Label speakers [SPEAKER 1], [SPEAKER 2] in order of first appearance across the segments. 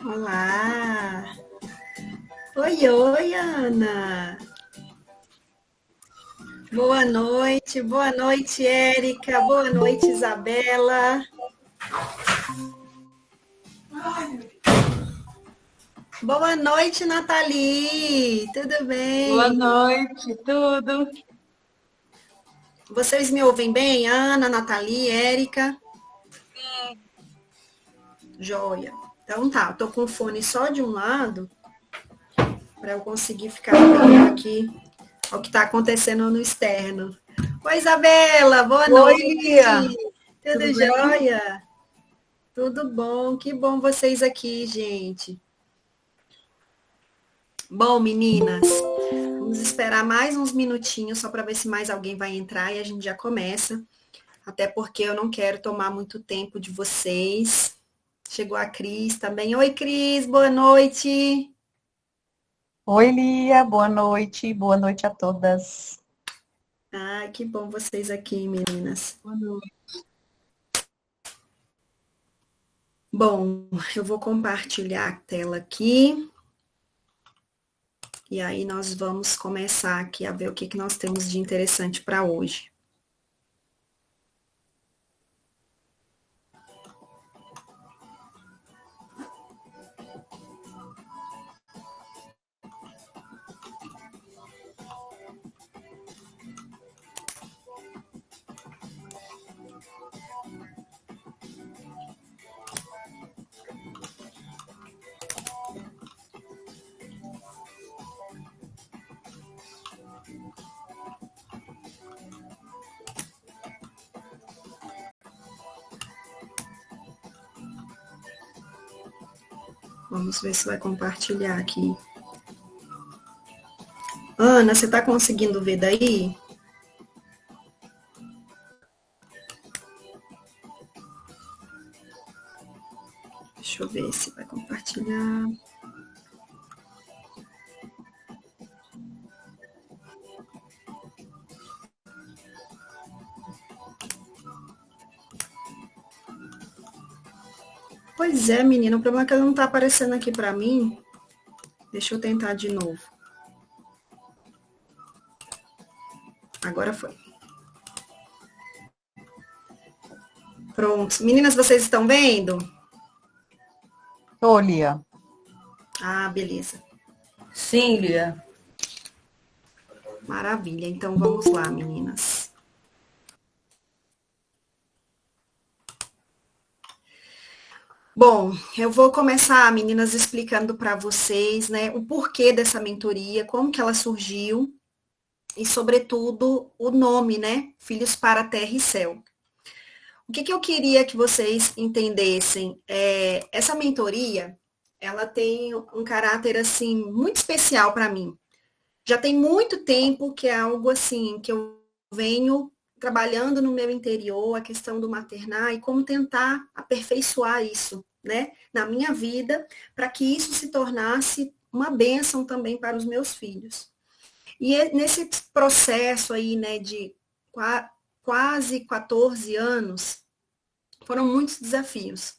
[SPEAKER 1] Olá! Oi, oi, Ana! boa noite, Érica, boa noite, Isabela. Boa noite, Nathalie, tudo
[SPEAKER 2] Boa
[SPEAKER 1] bem?
[SPEAKER 2] noite, tudo?
[SPEAKER 1] Vocês me ouvem bem? Ana, Nathalie, Érica?
[SPEAKER 2] Sim.
[SPEAKER 1] Joia. Então tá, eu tô com o fone só de um lado para eu conseguir ficar atento aqui ao que está acontecendo no externo. Oi, Isabela, boa
[SPEAKER 2] Oi, Lia.
[SPEAKER 1] noite.
[SPEAKER 2] Tudo
[SPEAKER 1] Tudo
[SPEAKER 2] bem?
[SPEAKER 1] jóia? Tudo bom, que bom vocês aqui, gente. Bom, meninas, vamos esperar mais uns minutinhos só para ver se mais alguém vai entrar e a gente já começa. Até porque eu não quero tomar muito tempo de vocês. Chegou a Cris também. Oi, Cris, boa noite.
[SPEAKER 3] Oi, Lia, boa noite a todas.
[SPEAKER 1] Ai, que bom vocês aqui, meninas.
[SPEAKER 2] Boa noite.
[SPEAKER 1] Bom, eu vou compartilhar a tela aqui. E aí nós vamos começar aqui a ver o que nós temos de interessante para hoje. Vamos ver se vai compartilhar aqui. Ana, você está conseguindo ver daí? Deixa eu ver se vai compartilhar. Pois é, menina, o problema é que ela não está aparecendo aqui para mim. Deixa eu tentar de novo. Agora foi. Pronto. Meninas, vocês estão vendo?
[SPEAKER 3] Ô, Lia.
[SPEAKER 1] Ah, beleza.
[SPEAKER 2] Sim, Lia.
[SPEAKER 1] Maravilha. Então vamos lá, meninas. Bom, eu vou começar, meninas, explicando para vocês, né, o porquê dessa mentoria, como que ela surgiu e, sobretudo, o nome, né, Filhos para a Terra e Céu. O que eu queria que vocês entendessem? Essa mentoria, ela tem um caráter, assim, muito especial para mim. Já tem muito tempo que é algo, assim, que eu venho trabalhando no meu interior, a questão do maternar e como tentar aperfeiçoar isso, né, na minha vida, para que isso se tornasse uma bênção também para os meus filhos. E nesse processo aí, né, de quase 14 anos, foram muitos desafios.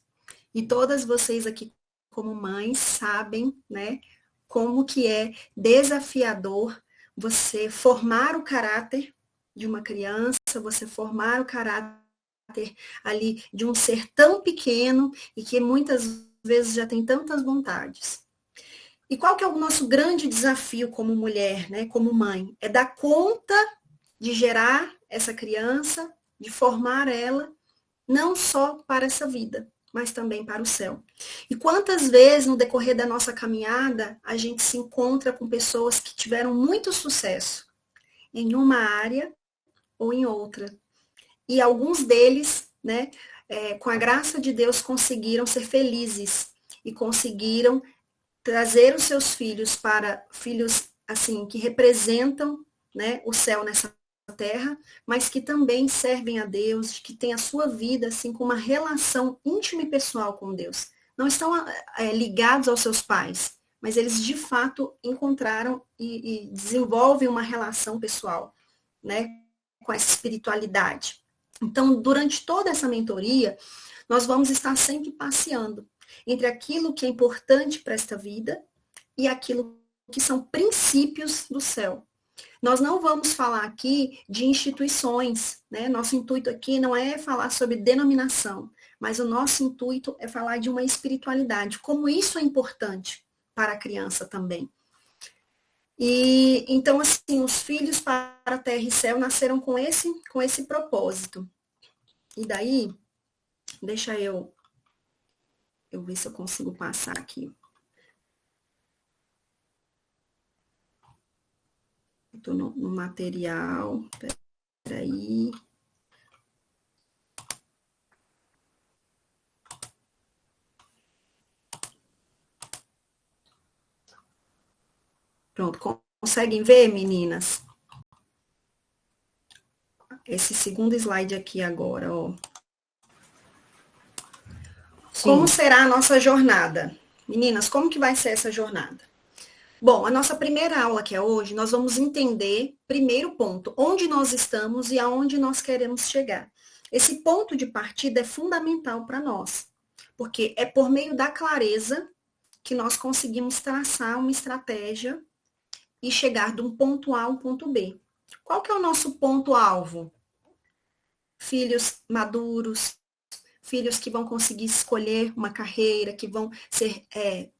[SPEAKER 1] E todas vocês aqui, como mães, sabem, né, como que é desafiador você formar o caráter de uma criança, você formar o caráter ali de um ser tão pequeno e que muitas vezes já tem tantas vontades. E qual que é o nosso grande desafio como mulher, né, como mãe? É dar conta de gerar essa criança, de formar ela, não só para essa vida, mas também para o céu. E quantas vezes no decorrer da nossa caminhada a gente se encontra com pessoas que tiveram muito sucesso em uma área ou em outra. E alguns deles, né, com a graça de Deus, conseguiram ser felizes e conseguiram trazer os seus filhos para filhos assim que representam, né, o céu nessa terra, mas que também servem a Deus, que têm a sua vida assim com uma relação íntima e pessoal com Deus. Não estão ligados aos seus pais, mas eles de fato encontraram e desenvolvem uma relação pessoal, né, com essa espiritualidade. Então, durante toda essa mentoria, nós vamos estar sempre passeando entre aquilo que é importante para esta vida e aquilo que são princípios do céu. Nós não vamos falar aqui de instituições, né? Nosso intuito aqui não é falar sobre denominação, mas o nosso intuito é falar de uma espiritualidade, como isso é importante para a criança também. E então, assim, os filhos para a terra e céu nasceram com esse propósito. E daí, deixa eu ver se eu consigo passar aqui. Estou no material, peraí. Pronto, conseguem ver, meninas? Esse segundo slide aqui agora, ó. Sim. Como será a nossa jornada? Meninas, como que vai ser essa jornada? Bom, a nossa primeira aula que é hoje, nós vamos entender, primeiro ponto, onde nós estamos e aonde nós queremos chegar. Esse ponto de partida é fundamental para nós, porque é por meio da clareza que nós conseguimos traçar uma estratégia e chegar de um ponto A a um ponto B. Qual que é o nosso ponto-alvo? Filhos maduros, filhos que vão conseguir escolher uma carreira, que vão ser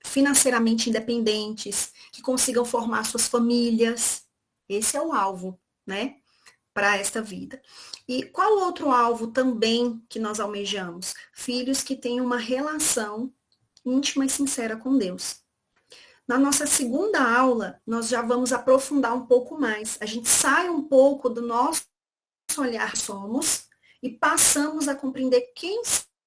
[SPEAKER 1] financeiramente independentes, que consigam formar suas famílias. Esse é o alvo, né, para esta vida. E qual outro alvo também que nós almejamos? Filhos que tenham uma relação íntima e sincera com Deus. Na nossa segunda aula, nós já vamos aprofundar um pouco mais. A gente sai um pouco do nosso olhar somos e passamos a compreender quem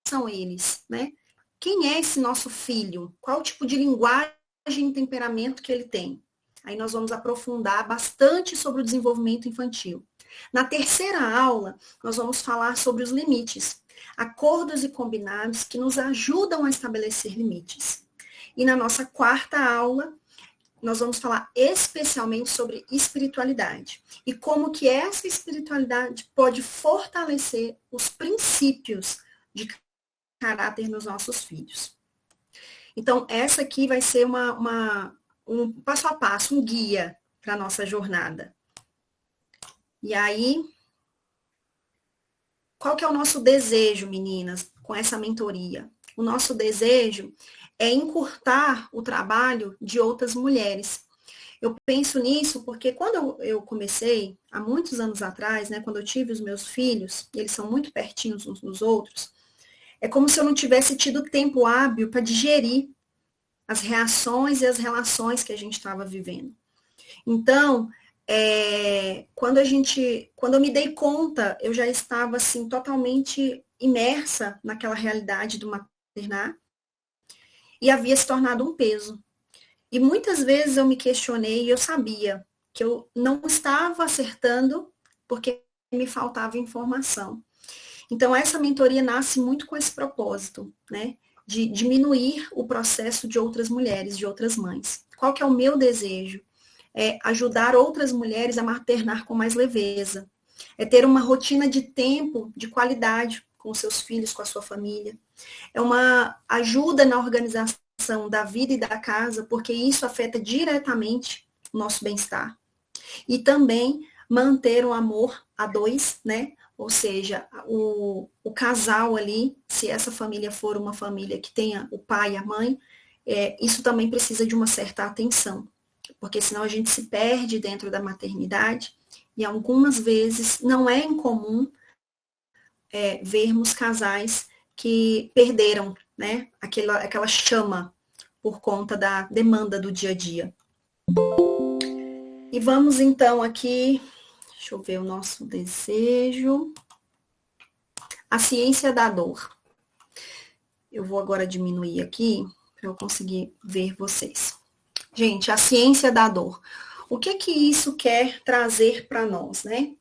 [SPEAKER 1] são eles, né? Quem é esse nosso filho? Qual tipo de linguagem e temperamento que ele tem? Aí nós vamos aprofundar bastante sobre o desenvolvimento infantil. Na terceira aula, nós vamos falar sobre os limites, acordos e combinados que nos ajudam a estabelecer limites. E na nossa quarta aula, nós vamos falar especialmente sobre espiritualidade e como que essa espiritualidade pode fortalecer os princípios de caráter nos nossos filhos. Então, essa aqui vai ser um passo a passo, um guia para a nossa jornada. E aí, qual que é o nosso desejo, meninas, com essa mentoria? O nosso desejo é encurtar o trabalho de outras mulheres. Eu penso nisso porque quando eu comecei, há muitos anos atrás, né, quando eu tive os meus filhos, eles são muito pertinhos uns dos outros, é como se eu não tivesse tido tempo hábil para digerir as reações e as relações que a gente estava vivendo. Então, quando eu me dei conta, eu já estava assim totalmente imersa naquela realidade do maternar e havia se tornado um peso. E muitas vezes eu me questionei e eu sabia que eu não estava acertando porque me faltava informação. Então, essa mentoria nasce muito com esse propósito, né? De diminuir o processo de outras mulheres, de outras mães. Qual que é o meu desejo? É ajudar outras mulheres a maternar com mais leveza. É ter uma rotina de tempo, de qualidade com seus filhos, com a sua família. É uma ajuda na organização da vida e da casa, porque isso afeta diretamente o nosso bem-estar. E também manter o amor a dois, né? Ou seja, o casal ali, se essa família for uma família que tenha o pai e a mãe, isso também precisa de uma certa atenção, porque senão a gente se perde dentro da maternidade e algumas vezes não é incomum vermos casais que perderam, né, aquela chama por conta da demanda do dia a dia. E vamos então aqui, deixa eu ver o nosso desejo. A ciência da dor. Eu vou agora diminuir aqui para eu conseguir ver vocês. Gente, a ciência da dor. O que que isso quer trazer para nós, né?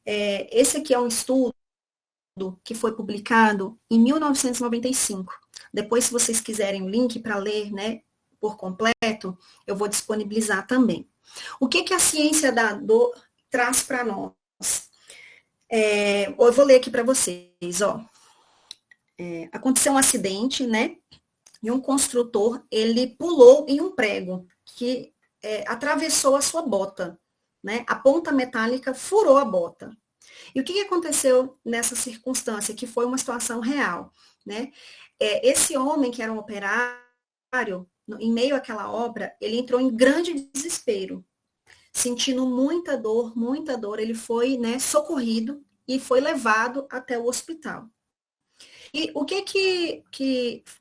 [SPEAKER 1] Esse aqui é um estudo que foi publicado em 1995. Depois, se vocês quiserem o link para ler, né, por completo, eu vou disponibilizar também. O que que a ciência da dor traz para nós? Eu vou ler aqui para vocês, ó. aconteceu um acidente, né? E um construtor, ele pulou em um prego que atravessou a sua bota, né? A ponta metálica furou a bota. E o que aconteceu nessa circunstância, que foi uma situação real, né? Esse homem, que era um operário, em meio àquela obra, ele entrou em grande desespero, sentindo muita dor, ele foi, né, socorrido e foi levado até o hospital. E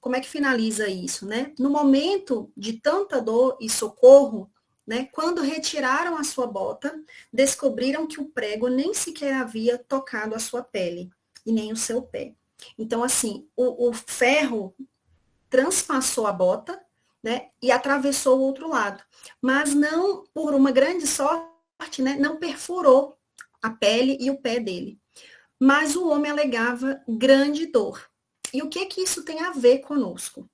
[SPEAKER 1] como é que finaliza isso, né? No momento de tanta dor e socorro, né, quando retiraram a sua bota, descobriram que o prego nem sequer havia tocado a sua pele e nem o seu pé. Então, assim, o ferro transpassou a bota, né, e atravessou o outro lado. Mas não, por uma grande sorte, né, não perfurou a pele e o pé dele. Mas o homem alegava grande dor. E o que isso tem a ver conosco?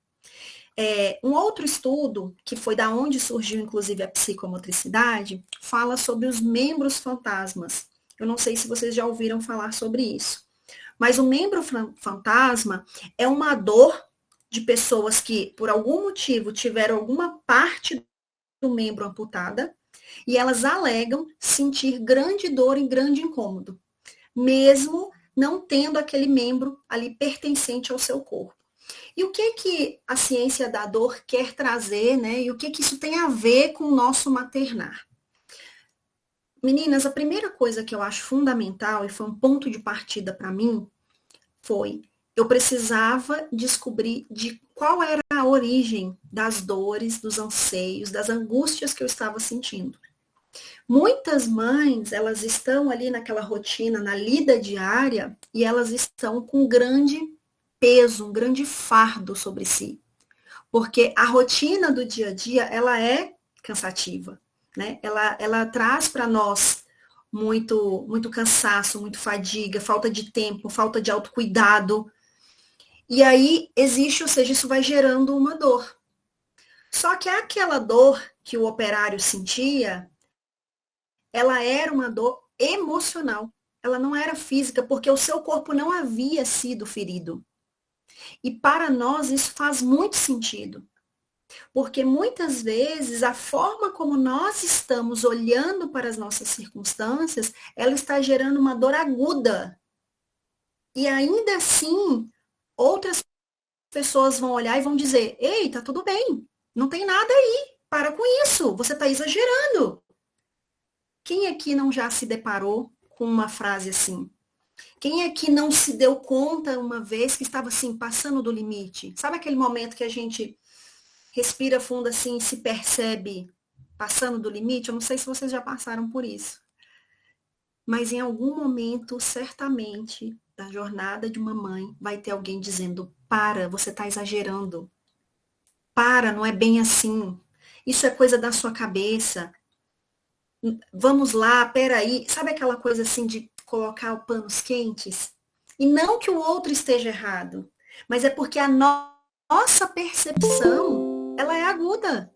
[SPEAKER 1] Um outro estudo, que foi da onde surgiu inclusive a psicomotricidade, fala sobre os membros fantasmas. Eu não sei se vocês já ouviram falar sobre isso. Mas o membro fantasma é uma dor de pessoas que, por algum motivo, tiveram alguma parte do membro amputada e elas alegam sentir grande dor e grande incômodo, mesmo não tendo aquele membro ali pertencente ao seu corpo. E o que a ciência da dor quer trazer, né? E o que isso tem a ver com o nosso maternar? Meninas, a primeira coisa que eu acho fundamental, e foi um ponto de partida para mim, foi eu precisava descobrir de qual era a origem das dores, dos anseios, das angústias que eu estava sentindo. Muitas mães, elas estão ali naquela rotina, na lida diária, e elas estão com um grande peso, um grande fardo sobre si. Porque a rotina do dia a dia, ela é cansativa, né? Ela traz para nós muito cansaço, muito fadiga, falta de tempo, falta de autocuidado. E aí existe, ou seja, isso vai gerando uma dor. Só que aquela dor que o operário sentia, ela era uma dor emocional. Ela não era física, porque o seu corpo não havia sido ferido. E para nós isso faz muito sentido. Porque muitas vezes a forma como nós estamos olhando para as nossas circunstâncias, ela está gerando uma dor aguda. E ainda assim, outras pessoas vão olhar e vão dizer: ei, tá tudo bem, não tem nada aí, para com isso, você está exagerando. Quem aqui não já se deparou com uma frase assim? Quem aqui não se deu conta uma vez que estava assim, passando do limite? Sabe aquele momento que a gente respira fundo assim e se percebe passando do limite? Eu não sei se vocês já passaram por isso. Mas em algum momento, certamente, da jornada de uma mãe, vai ter alguém dizendo: para, você está exagerando. Para, não é bem assim. Isso é coisa da sua cabeça. Vamos lá, peraí. Sabe aquela coisa assim de colocar panos quentes? E não que o outro esteja errado, mas é porque a nossa percepção, ela é aguda.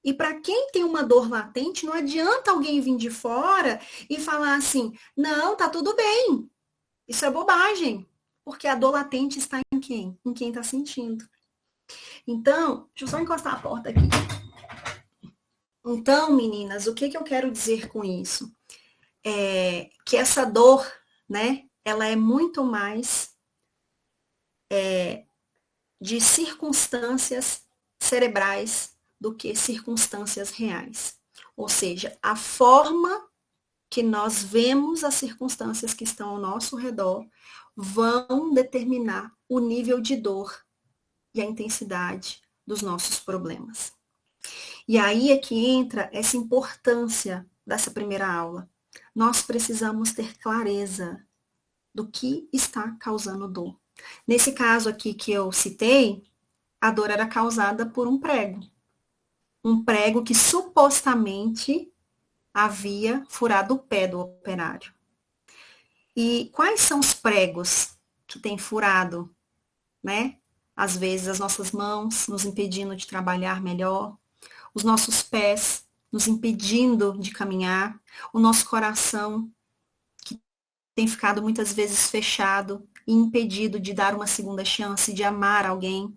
[SPEAKER 1] E para quem tem uma dor latente, não adianta alguém vir de fora e falar assim: não, tá tudo bem. Isso é bobagem. Porque a dor latente está em quem? Em quem está sentindo. Então, deixa eu só encostar a porta aqui. Então, meninas, o que eu quero dizer com isso? Que essa dor, né, ela é muito mais de circunstâncias cerebrais do que circunstâncias reais. Ou seja, a forma que nós vemos as circunstâncias que estão ao nosso redor vão determinar o nível de dor e a intensidade dos nossos problemas. E aí é que entra essa importância dessa primeira aula. Nós precisamos ter clareza do que está causando dor. Nesse caso aqui que eu citei, a dor era causada por um prego. Um prego que supostamente havia furado o pé do operário. E quais são os pregos que têm furado, né? Às vezes as nossas mãos nos impedindo de trabalhar melhor, os nossos pés nos impedindo de caminhar, o nosso coração que tem ficado muitas vezes fechado, e impedido de dar uma segunda chance, de amar alguém.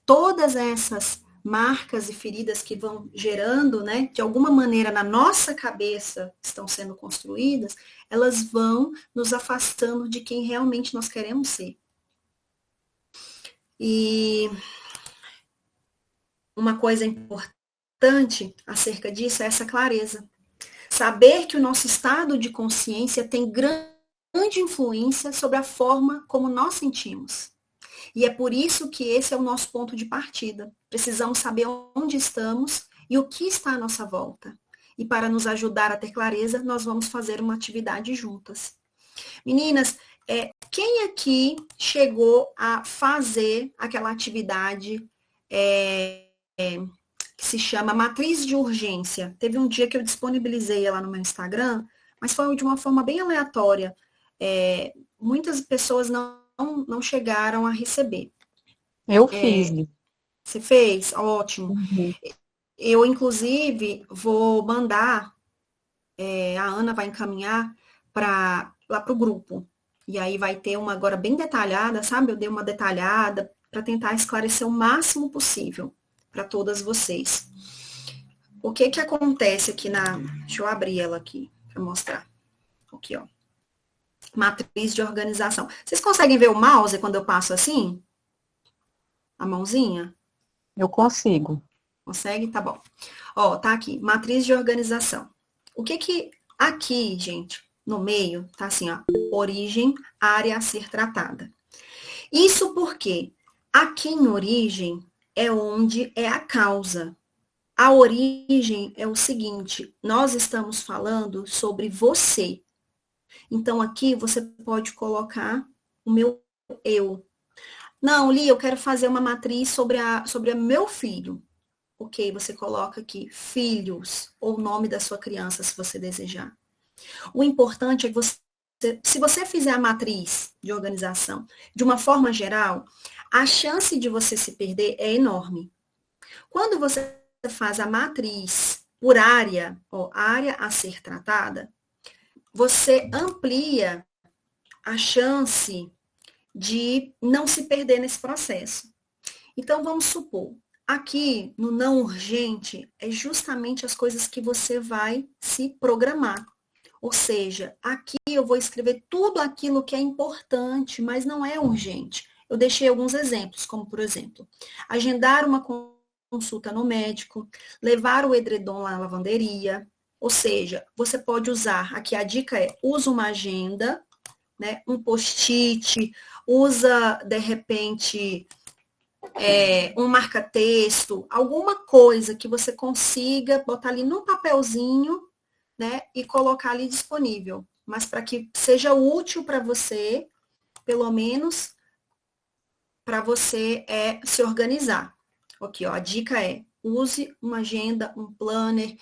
[SPEAKER 1] Todas essas marcas e feridas que vão gerando, né, de alguma maneira na nossa cabeça estão sendo construídas, elas vão nos afastando de quem realmente nós queremos ser. E uma coisa importante acerca disso é essa clareza. Saber que o nosso estado de consciência tem grande influência sobre a forma como nós sentimos. E é por isso que esse é o nosso ponto de partida. Precisamos saber onde estamos e o que está à nossa volta. E para nos ajudar a ter clareza, nós vamos fazer uma atividade juntas. Meninas, quem aqui chegou a fazer aquela atividade que se chama Matriz de Urgência? Teve um dia que eu disponibilizei ela no meu Instagram, mas foi de uma forma bem aleatória. Muitas pessoas não chegaram a receber.
[SPEAKER 3] Eu fiz.
[SPEAKER 1] Você fez? Ótimo.
[SPEAKER 3] Uhum.
[SPEAKER 1] Eu, inclusive, vou mandar, a Ana vai encaminhar lá para o grupo. E aí vai ter uma agora bem detalhada, sabe? Eu dei uma detalhada para tentar esclarecer o máximo possível para todas vocês. O que acontece aqui Deixa eu abrir ela aqui para mostrar. Aqui, ó. Matriz de organização. Vocês conseguem ver o mouse quando eu passo assim? A mãozinha?
[SPEAKER 3] Eu consigo.
[SPEAKER 1] Consegue? Tá bom. Ó, tá aqui. Matriz de organização. O que aqui, gente, no meio, tá assim, ó. Origem, área a ser tratada. Isso porque aqui em origem é onde é a causa. A origem é o seguinte, nós estamos falando sobre você. Então, aqui você pode colocar o meu eu. Não, Lia, eu quero fazer uma matriz sobre meu filho. Ok, você coloca aqui filhos, ou o nome da sua criança, se você desejar. O importante é que se você fizer a matriz de organização de uma forma geral, a chance de você se perder é enorme. Quando você faz a matriz por área, ou área a ser tratada, você amplia a chance de não se perder nesse processo. Então, vamos supor, aqui no não urgente, é justamente as coisas que você vai se programar. Ou seja, aqui eu vou escrever tudo aquilo que é importante, mas não é urgente. Eu deixei alguns exemplos, como por exemplo, agendar uma consulta no médico, levar o edredom lá na lavanderia. Ou seja, você pode usar, aqui a dica é, usa uma agenda, né, um post-it, usa, de repente, um marca-texto, alguma coisa que você consiga botar ali num papelzinho, né, e colocar ali disponível. Mas para que seja útil para você, pelo menos, para você se organizar. Aqui, ó, a dica é, use uma agenda, um planner.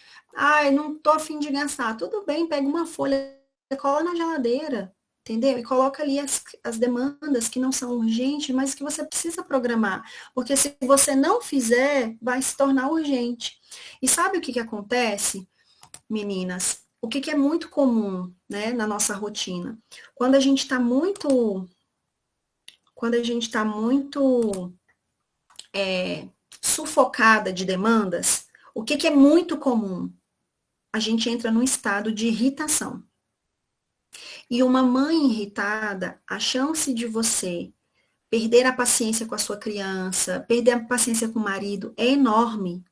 [SPEAKER 1] Eu não tô a fim de gastar. Tudo bem, pega uma folha, cola na geladeira, entendeu? E coloca ali as demandas que não são urgentes, mas que você precisa programar. Porque se você não fizer, vai se tornar urgente. E sabe o que acontece, meninas? O que é muito comum, né, na nossa rotina? Quando a gente está muito sufocada de demandas, o que é muito comum? A gente entra num estado de irritação. E uma mãe irritada, a chance de você perder a paciência com a sua criança, perder a paciência com o marido é enorme.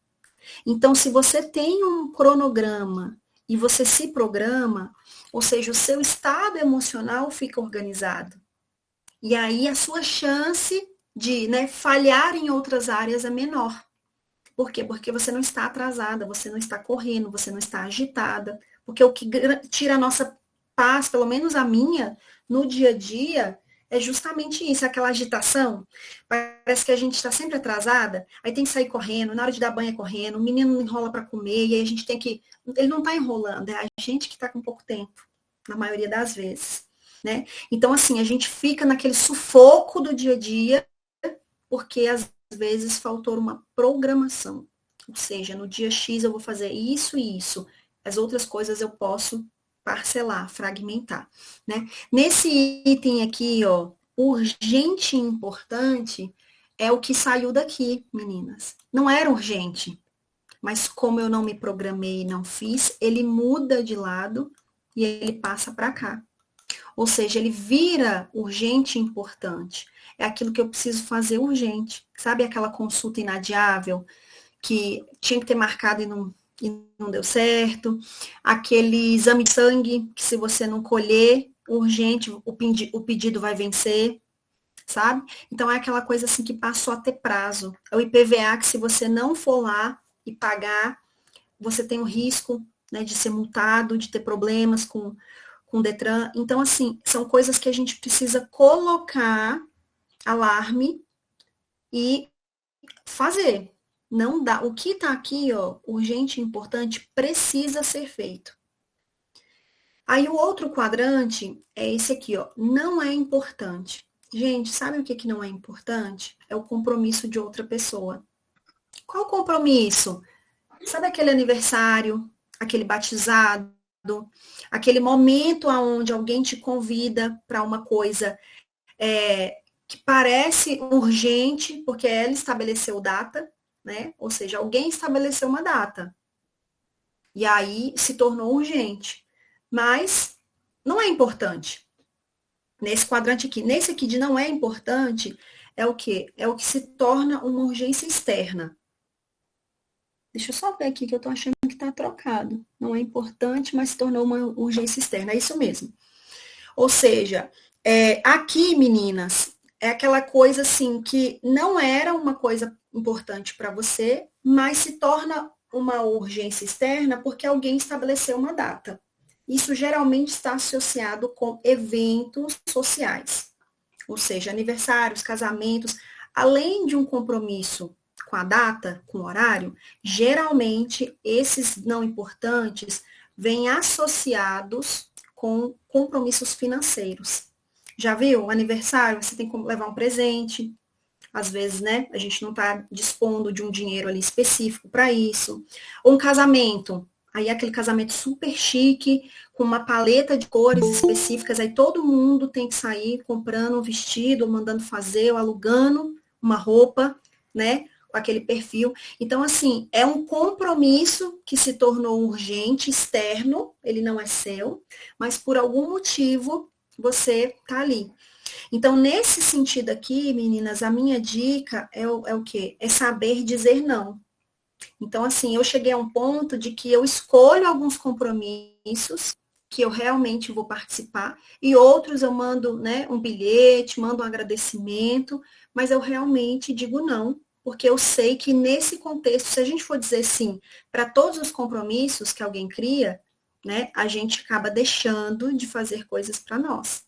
[SPEAKER 1] Então, se você tem um cronograma e você se programa, ou seja, o seu estado emocional fica organizado. E aí a sua chance de, né, falhar em outras áreas é menor. Por quê? Porque você não está atrasada, você não está correndo, você não está agitada. Porque o que tira a nossa paz, pelo menos a minha, no dia a dia, é justamente isso, aquela agitação. Parece que a gente está sempre atrasada, aí tem que sair correndo, na hora de dar banho é correndo, o menino enrola para comer, e aí a gente tem que... Ele não está enrolando, é a gente que está com pouco tempo, na maioria das vezes. Né? Então, assim, a gente fica naquele sufoco do dia a dia, porque às vezes faltou uma programação. Ou seja, no dia X eu vou fazer isso e isso. As outras coisas eu posso parcelar, fragmentar. Né? Nesse item aqui, ó, urgente e importante é o que saiu daqui, meninas. Não era urgente, mas como eu não me programei e não fiz, ele muda de lado e ele passa para cá. Ou seja, ele vira urgente e importante. É aquilo que eu preciso fazer urgente. Sabe aquela consulta inadiável que tinha que ter marcado e não deu certo? Aquele exame de sangue que se você não colher urgente, o pedido vai vencer, sabe? Então é aquela coisa assim que passou a ter prazo. É o IPVA que se você não for lá e pagar, você tem o risco, né, de ser multado, de ter problemas com o Detran. Então, assim, são coisas que a gente precisa colocar alarme e fazer. Não dá. O que está aqui, ó, urgente e importante, precisa ser feito. Aí o outro quadrante é esse aqui, ó. Não é importante. Gente, sabe o que não é importante? É o compromisso de outra pessoa. Qual o compromisso? Sabe aquele aniversário, aquele batizado, aquele momento onde alguém te convida para uma coisa que parece urgente, porque ela estabeleceu data, né? Ou seja, alguém estabeleceu uma data. E aí se tornou urgente. Mas não é importante. Nesse quadrante aqui. Nesse aqui de não é importante, é o quê? É o que se torna uma urgência externa. Deixa eu só ver aqui que eu tô achando que tá trocado. Não é importante, mas se tornou uma urgência externa. É isso mesmo. Ou seja, aqui, meninas, é aquela coisa assim que não era uma coisa importante para você, mas se torna uma urgência externa porque alguém estabeleceu uma data. Isso geralmente está associado com eventos sociais, ou seja, aniversários, casamentos, além de um compromisso com a data, com o horário, geralmente esses não importantes vêm associados com compromissos financeiros. Já viu? Aniversário, você tem que levar um presente. Às vezes, né, a gente não está dispondo de um dinheiro ali específico para isso. Ou um casamento. Aí é aquele casamento super chique, com uma paleta de cores específicas, aí todo mundo tem que sair comprando um vestido, ou mandando fazer, ou alugando uma roupa, né, com aquele perfil. Então, assim, é um compromisso que se tornou urgente, externo, ele não é seu, mas por algum motivo você tá ali. Então, nesse sentido aqui, meninas, a minha dica é o quê? É saber dizer não. Então, assim, eu cheguei a um ponto de que eu escolho alguns compromissos que eu realmente vou participar e outros eu mando, né, um bilhete, mando um agradecimento, mas eu realmente digo não, porque eu sei que nesse contexto, se a gente for dizer sim para todos os compromissos que alguém cria, né, a gente acaba deixando de fazer coisas para nós.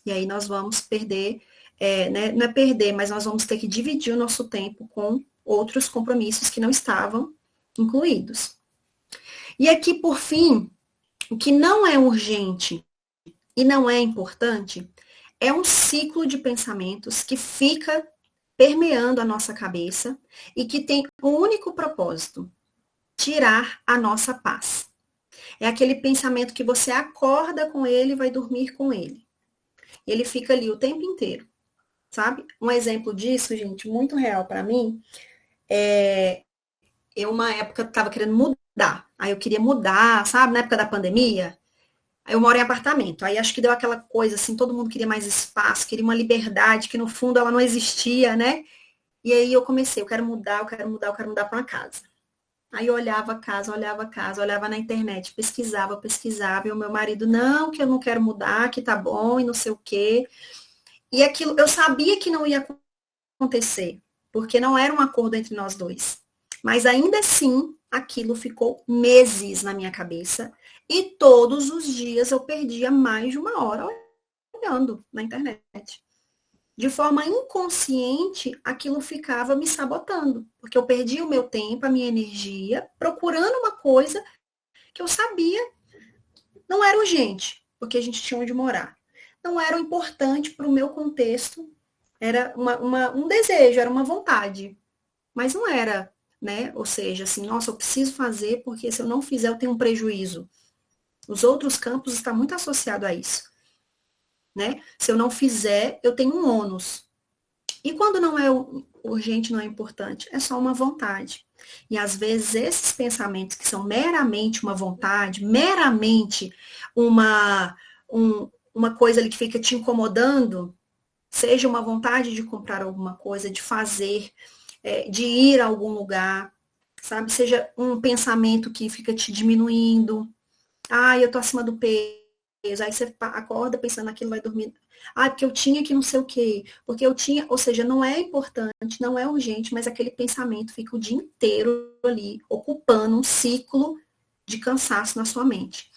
[SPEAKER 1] E aí nós vamos perder, né, não é perder, mas nós vamos ter que dividir o nosso tempo com outros compromissos que não estavam incluídos. E aqui, por fim, o que não é urgente e não é importante é um ciclo de pensamentos que fica permeando a nossa cabeça e que tem um único propósito: tirar a nossa paz. É aquele pensamento que você acorda com ele e vai dormir com ele. Ele fica ali o tempo inteiro, sabe? Um exemplo disso, gente, muito real para mim, eu uma época estava querendo mudar. Aí eu queria mudar, sabe? Na época da pandemia. Aí eu moro em apartamento. Aí acho que deu aquela coisa assim, todo mundo queria mais espaço, queria uma liberdade, que no fundo ela não existia, né? E aí eu comecei, eu quero mudar, eu quero mudar, eu quero mudar para uma casa. Aí eu olhava a casa, olhava na internet, pesquisava, e o meu marido, não, que eu não quero mudar, que tá bom, e não sei o quê. E aquilo, eu sabia que não ia acontecer, porque não era um acordo entre nós dois. Mas ainda assim, aquilo ficou meses na minha cabeça, e todos os dias eu perdia mais de uma hora olhando na internet. De forma inconsciente, aquilo ficava me sabotando, porque eu perdia o meu tempo, a minha energia, procurando uma coisa que eu sabia não era urgente, porque a gente tinha onde morar. Não era importante para o meu contexto, era um desejo, era uma vontade, mas não era, né? Ou seja, assim, nossa, eu preciso fazer, porque se eu não fizer, eu tenho um prejuízo. Os outros campos estão muito associados a isso. né? Se eu não fizer, eu tenho um ônus. E quando não é urgente, não é importante, é só uma vontade. E às vezes esses pensamentos que são meramente uma vontade, meramente uma coisa ali que fica te incomodando, seja uma vontade de comprar alguma coisa, de fazer, de ir a algum lugar, sabe? Seja um pensamento que fica te diminuindo. Ah, eu tô acima do peso. Aí você acorda pensando naquilo, vai dormir. Ah, porque eu tinha que não sei o quê. Porque eu tinha, ou seja, não é importante, não é urgente, mas aquele pensamento fica o dia inteiro ali, ocupando um ciclo de cansaço na sua mente.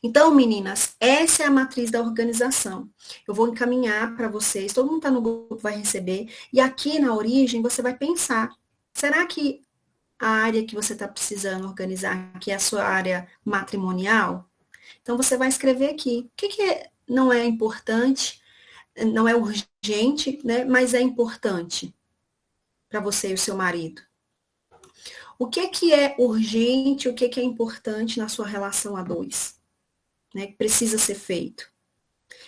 [SPEAKER 1] Então, meninas, essa é a matriz da organização. Eu vou encaminhar para vocês, todo mundo está no grupo, vai receber. E aqui na origem, você vai pensar, será que a área que você está precisando organizar, que é a sua área matrimonial? Então, você vai escrever aqui. O que não é importante, não é urgente, né? Mas é importante para você e o seu marido? O que é urgente, o que é importante na sua relação a dois? Né? Que precisa ser feito.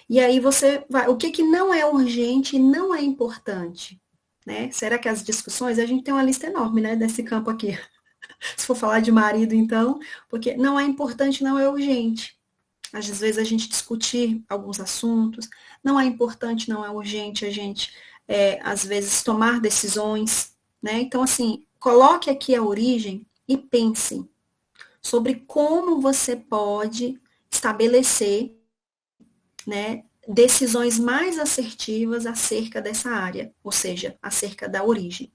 [SPEAKER 1] E aí você vai, o que não é urgente e não é importante? Né? Será que as discussões, a gente tem uma lista enorme, né, desse campo aqui. Se for falar de marido, então, porque não é importante, não é urgente. Às vezes a gente discutir alguns assuntos, não é importante, não é urgente a gente, às vezes, tomar decisões, né? Então, assim, coloque aqui a origem e pense sobre como você pode estabelecer, né, decisões mais assertivas acerca dessa área, ou seja, acerca da origem.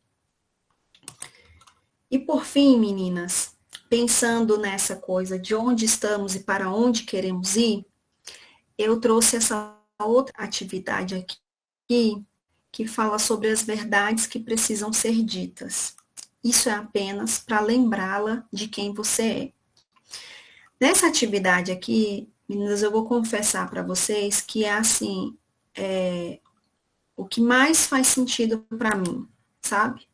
[SPEAKER 1] E por fim, meninas, pensando nessa coisa de onde estamos e para onde queremos ir, eu trouxe essa outra atividade aqui, que fala sobre as verdades que precisam ser ditas. Isso é apenas para lembrá-la de quem você é. Nessa atividade aqui, meninas, eu vou confessar para vocês que é assim, o que mais faz sentido para mim, sabe?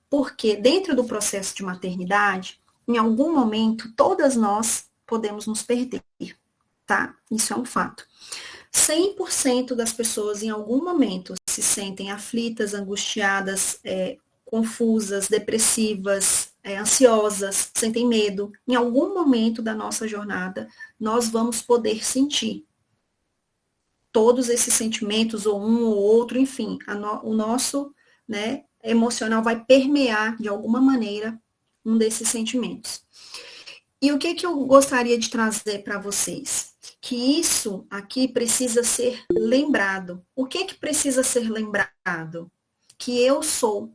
[SPEAKER 1] Porque dentro do processo de maternidade, em algum momento, todas nós podemos nos perder, tá? Isso é um fato. 100% das pessoas, em algum momento, se sentem aflitas, angustiadas, confusas, depressivas, ansiosas, sentem medo. Em algum momento da nossa jornada, nós vamos poder sentir todos esses sentimentos, ou um ou outro, enfim, o nosso, né, emocional vai permear, de alguma maneira, um desses sentimentos. E o que eu gostaria de trazer para vocês? Que isso aqui precisa ser lembrado. O que precisa ser lembrado? Que eu sou.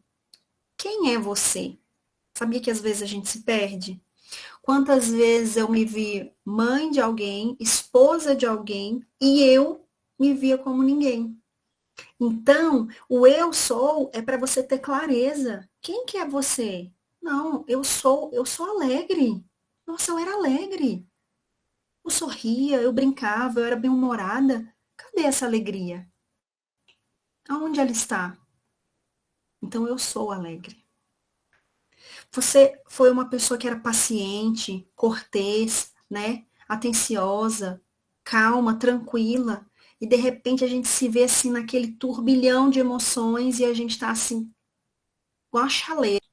[SPEAKER 1] Quem é você? Sabia que às vezes a gente se perde? Quantas vezes eu me vi mãe de alguém, esposa de alguém, e eu me via como ninguém. Então, o eu sou é para você ter clareza. Quem que é você? Não, eu sou alegre. Nossa, eu era alegre. Eu sorria, eu brincava, eu era bem-humorada. Cadê essa alegria? Aonde ela está? Então, eu sou alegre. Você foi uma pessoa que era paciente, cortês, né? Atenciosa, calma, tranquila. E de repente a gente se vê assim naquele turbilhão de emoções e a gente tá assim, igual a chaleira.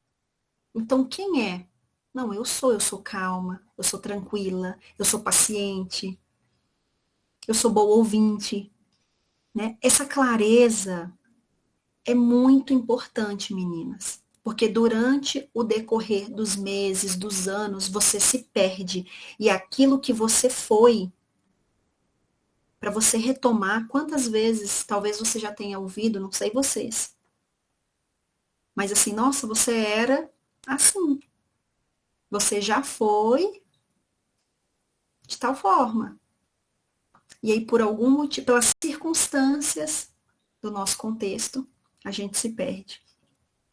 [SPEAKER 1] Então, quem é? Não, eu sou calma, eu sou tranquila, eu sou paciente, eu sou boa ouvinte, né? Essa clareza é muito importante, meninas, porque durante o decorrer dos meses, dos anos, você se perde e aquilo que você foi, para você retomar, quantas vezes, talvez você já tenha ouvido, não sei vocês, mas assim, nossa, você era assim. Você já foi de tal forma. E aí, por algum motivo, pelas circunstâncias do nosso contexto, a gente se perde.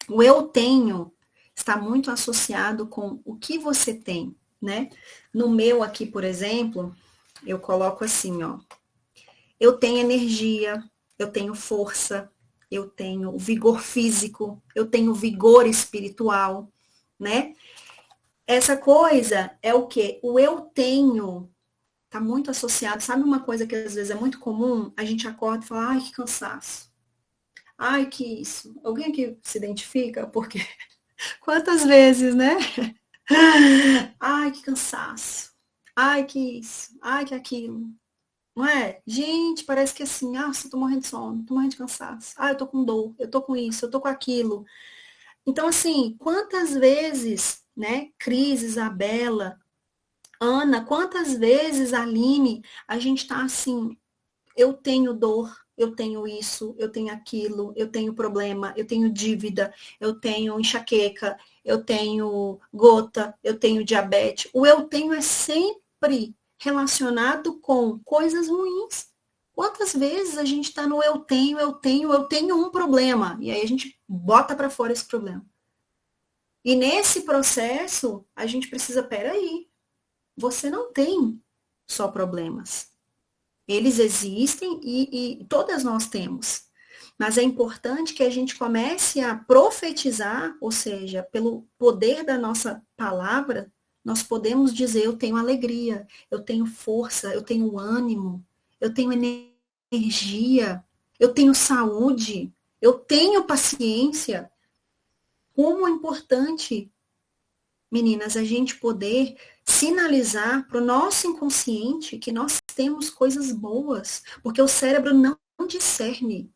[SPEAKER 1] O eu tenho está muito associado com o que você tem, né? No meu aqui, por exemplo, eu coloco assim, ó. Eu tenho energia, eu tenho força, eu tenho vigor físico, eu tenho vigor espiritual, né? Essa coisa é o quê? O eu tenho está muito associado. Sabe uma coisa que às vezes é muito comum? A gente acorda e fala, ai, que cansaço. Ai, que isso. Alguém aqui se identifica? Porque quantas vezes, né? Ai, que cansaço. Ai, que isso. Ai, que aquilo. Não é? Gente, parece que assim, ah, eu tô morrendo de sono, tô morrendo de cansaço. Ah, eu tô com dor, eu tô com isso, eu tô com aquilo. Então, assim, quantas vezes, né, Cris, Isabela, Ana, quantas vezes, Aline, a gente tá assim, eu tenho dor, eu tenho isso, eu tenho aquilo, eu tenho problema, eu tenho dívida, eu tenho enxaqueca, eu tenho gota, eu tenho diabetes. O eu tenho é sempre relacionado com coisas ruins. Quantas vezes a gente está no eu tenho um problema, e aí a gente bota para fora esse problema. E nesse processo, a gente precisa, peraí, você não tem só problemas. Eles existem e todas nós temos. Mas é importante que a gente comece a profetizar, ou seja, pelo poder da nossa palavra, nós podemos dizer, eu tenho alegria, eu tenho força, eu tenho ânimo, eu tenho energia, eu tenho saúde, eu tenho paciência. Como é importante, meninas, a gente poder sinalizar para o nosso inconsciente que nós temos coisas boas, porque o cérebro não discerne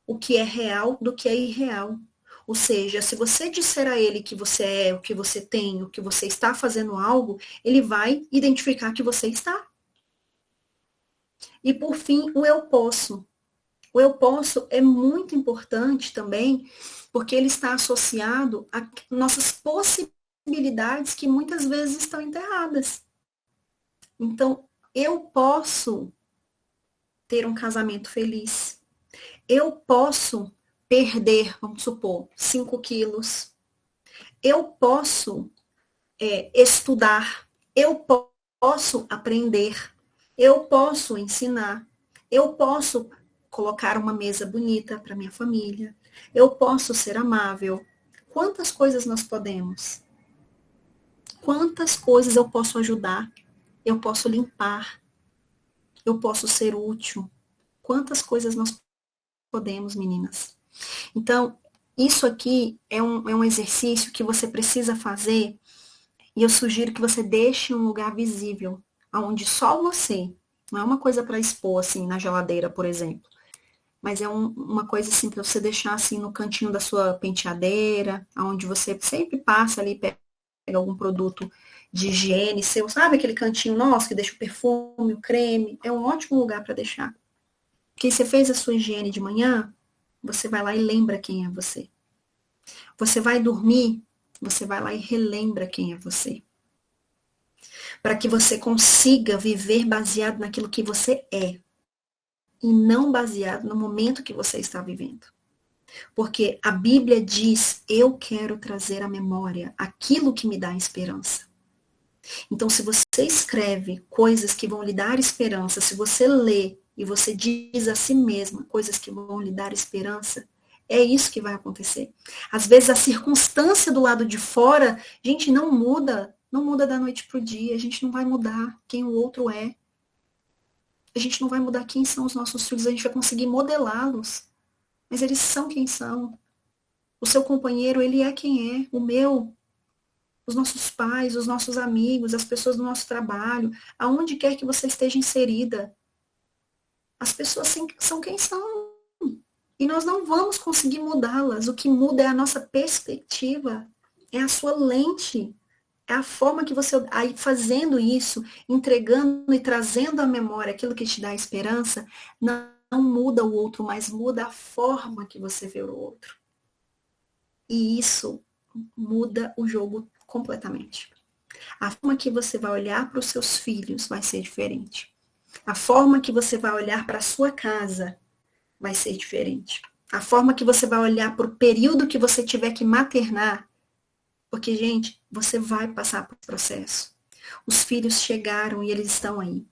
[SPEAKER 1] o que é real do que é irreal. Ou seja, se você disser a ele que você é, o que você tem, o que você está fazendo algo, ele vai identificar que você está. E por fim, o eu posso. O eu posso é muito importante também, porque ele está associado a nossas possibilidades que muitas vezes estão enterradas. Então, eu posso ter um casamento feliz. Eu posso perder, vamos supor, 5 quilos. Eu posso estudar. Eu posso aprender. Eu posso ensinar. Eu posso colocar uma mesa bonita para minha família. Eu posso ser amável. Quantas coisas nós podemos? Quantas coisas eu posso ajudar? Eu posso limpar. Eu posso ser útil. Quantas coisas nós podemos, meninas? Então, isso aqui é um exercício que você precisa fazer e eu sugiro que você deixe um lugar visível, onde só você, não é uma coisa para expor assim na geladeira, por exemplo, mas é uma coisa assim para você deixar assim no cantinho da sua penteadeira, onde você sempre passa ali, pega algum produto de higiene seu, sabe aquele cantinho nosso que deixa o perfume, o creme, é um ótimo lugar para deixar. Porque você fez a sua higiene de manhã, você vai lá e lembra quem é você. Você vai dormir, você vai lá e relembra quem é você. Para que você consiga viver baseado naquilo que você é. E não baseado no momento que você está vivendo. Porque a Bíblia diz, eu quero trazer à memória aquilo que me dá esperança. Então, se você escreve coisas que vão lhe dar esperança, se você lê e você diz a si mesma coisas que vão lhe dar esperança, é isso que vai acontecer. Às vezes a circunstância do lado de fora, gente, não muda da noite para o dia, a gente não vai mudar quem o outro é. A gente não vai mudar quem são os nossos filhos, a gente vai conseguir modelá-los. Mas eles são quem são. O seu companheiro, ele é quem é, o meu, os nossos pais, os nossos amigos, as pessoas do nosso trabalho, aonde quer que você esteja inserida. As pessoas são quem são. E nós não vamos conseguir mudá-las. O que muda é a nossa perspectiva, é a sua lente, é a forma que você, aí fazendo isso, entregando e trazendo à memória aquilo que te dá esperança, não muda o outro, mas muda a forma que você vê o outro. E isso muda o jogo completamente. A forma que você vai olhar para os seus filhos vai ser diferente. A forma que você vai olhar para a sua casa vai ser diferente. A forma que você vai olhar para o período que você tiver que maternar, porque, gente, você vai passar por esse processo. Os filhos chegaram e eles estão aí.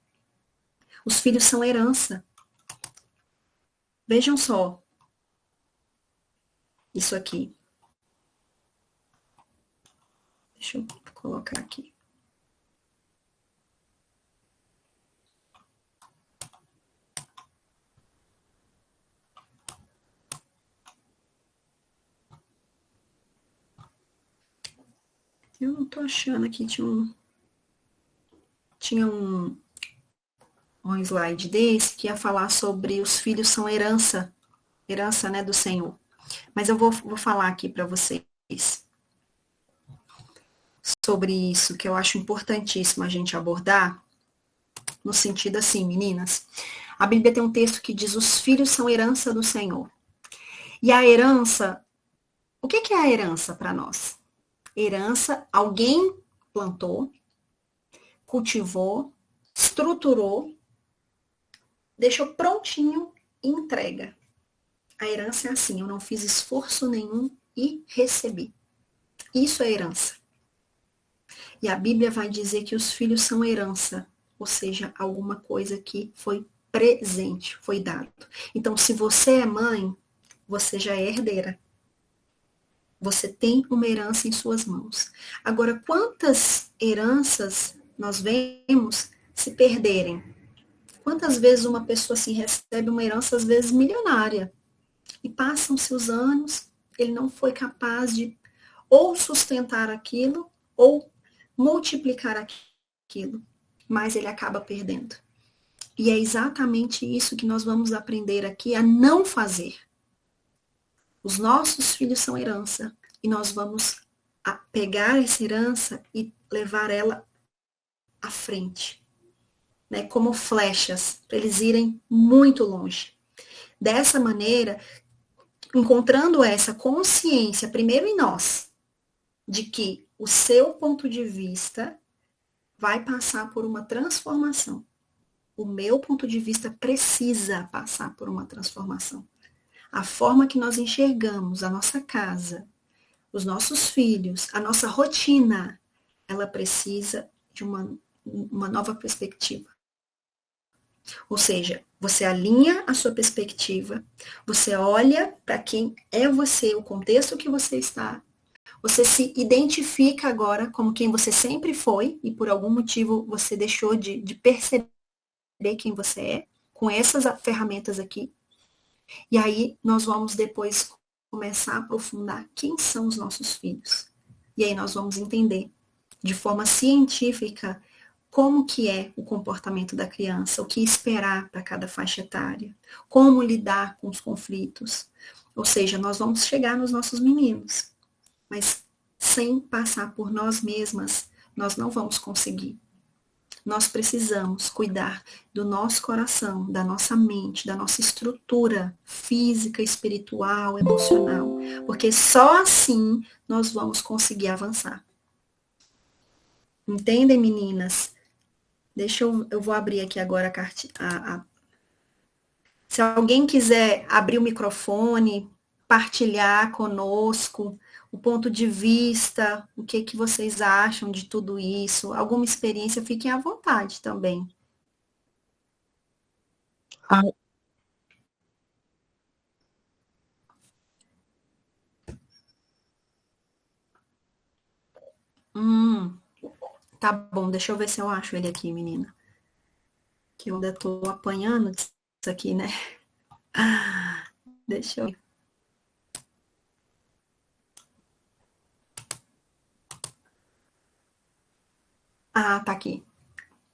[SPEAKER 1] Os filhos são herança. Vejam só. Isso aqui. Deixa eu colocar aqui. Eu não tô achando aqui, tinha um slide desse que ia falar sobre os filhos são herança, né, do Senhor. Mas eu vou falar aqui para vocês sobre isso, que eu acho importantíssimo a gente abordar, no sentido assim, meninas. A Bíblia tem um texto que diz: os filhos são herança do Senhor. E a herança, o que é a herança para nós? Herança, alguém plantou, cultivou, estruturou, deixou prontinho e entrega. A herança é assim: eu não fiz esforço nenhum e recebi. Isso é herança. E a Bíblia vai dizer que os filhos são herança, ou seja, alguma coisa que foi presente, foi dado. Então, se você é mãe, você já é herdeira. Você tem uma herança em suas mãos. Agora, quantas heranças nós vemos se perderem? Quantas vezes uma pessoa assim recebe uma herança, às vezes milionária, e passam-se os anos, ele não foi capaz de ou sustentar aquilo, ou multiplicar aquilo, mas ele acaba perdendo. E é exatamente isso que nós vamos aprender aqui a não fazer. Os nossos filhos são herança, e nós vamos pegar essa herança e levar ela à frente, né, como flechas, para eles irem muito longe. Dessa maneira, encontrando essa consciência, primeiro em nós, de que o seu ponto de vista vai passar por uma transformação. O meu ponto de vista precisa passar por uma transformação. A forma que nós enxergamos a nossa casa, os nossos filhos, a nossa rotina, ela precisa de uma nova perspectiva. Ou seja, você alinha a sua perspectiva, você olha para quem é você, o contexto que você está, você se identifica agora como quem você sempre foi e por algum motivo você deixou de perceber quem você é, com essas ferramentas aqui. E aí nós vamos depois começar a aprofundar quem são os nossos filhos. E aí nós vamos entender de forma científica como que é o comportamento da criança, o que esperar para cada faixa etária, como lidar com os conflitos. Ou seja, nós vamos chegar nos nossos meninos, mas sem passar por nós mesmas, nós não vamos conseguir. Nós precisamos cuidar do nosso coração, da nossa mente, da nossa estrutura física, espiritual, emocional, porque só assim nós vamos conseguir avançar. Entendem, meninas? Eu vou abrir aqui agora a cartinha. Se alguém quiser abrir o microfone, partilhar conosco o ponto de vista, o que vocês acham de tudo isso, alguma experiência, fiquem à vontade também.
[SPEAKER 3] Ah,
[SPEAKER 1] Tá bom, deixa eu ver se eu acho ele aqui, menina. Que eu ainda tô apanhando isso aqui, né? Deixa eu... Tá aqui.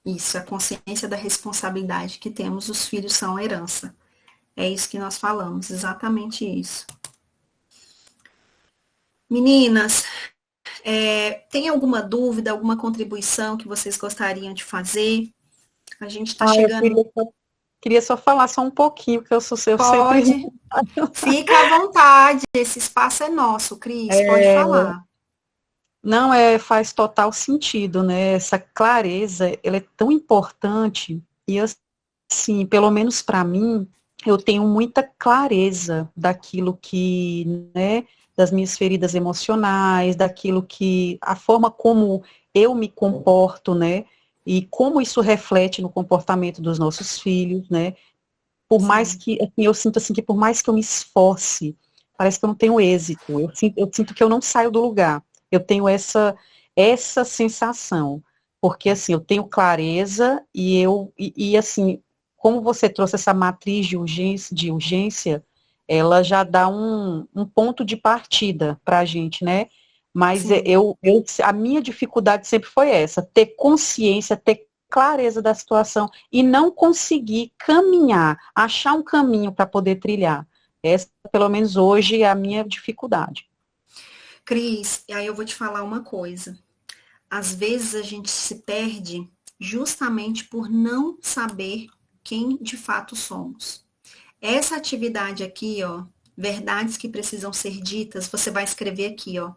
[SPEAKER 1] Isso, a consciência da responsabilidade que temos, os filhos são herança. É isso que nós falamos, exatamente isso. Meninas, tem alguma dúvida, alguma contribuição que vocês gostariam de fazer? A gente está chegando...
[SPEAKER 3] Queria só falar só um pouquinho, porque eu sempre...
[SPEAKER 1] Pode. Fica à vontade, esse espaço é nosso, Cris, pode falar.
[SPEAKER 3] Não, faz total sentido, né? Essa clareza, ela é tão importante, e assim, pelo menos para mim, eu tenho muita clareza daquilo que, né, das minhas feridas emocionais, daquilo que, a forma como eu me comporto, né, e como isso reflete no comportamento dos nossos filhos, né? Por mais que, assim, eu sinto assim que por mais que eu me esforce, parece que eu não tenho êxito, eu sinto que eu não saio do lugar. Eu tenho essa sensação, porque assim, eu tenho clareza e assim, como você trouxe essa matriz de urgência, ela já dá um ponto de partida para a gente, né? Mas
[SPEAKER 1] Sim.
[SPEAKER 3] a minha dificuldade sempre foi essa, ter consciência, ter clareza da situação e não conseguir caminhar, achar um caminho para poder trilhar. Essa, pelo menos hoje, é a minha dificuldade.
[SPEAKER 1] Cris, e aí eu vou te falar uma coisa. Às vezes a gente se perde justamente por não saber quem de fato somos. Essa atividade aqui, ó, verdades que precisam ser ditas, você vai escrever aqui, ó.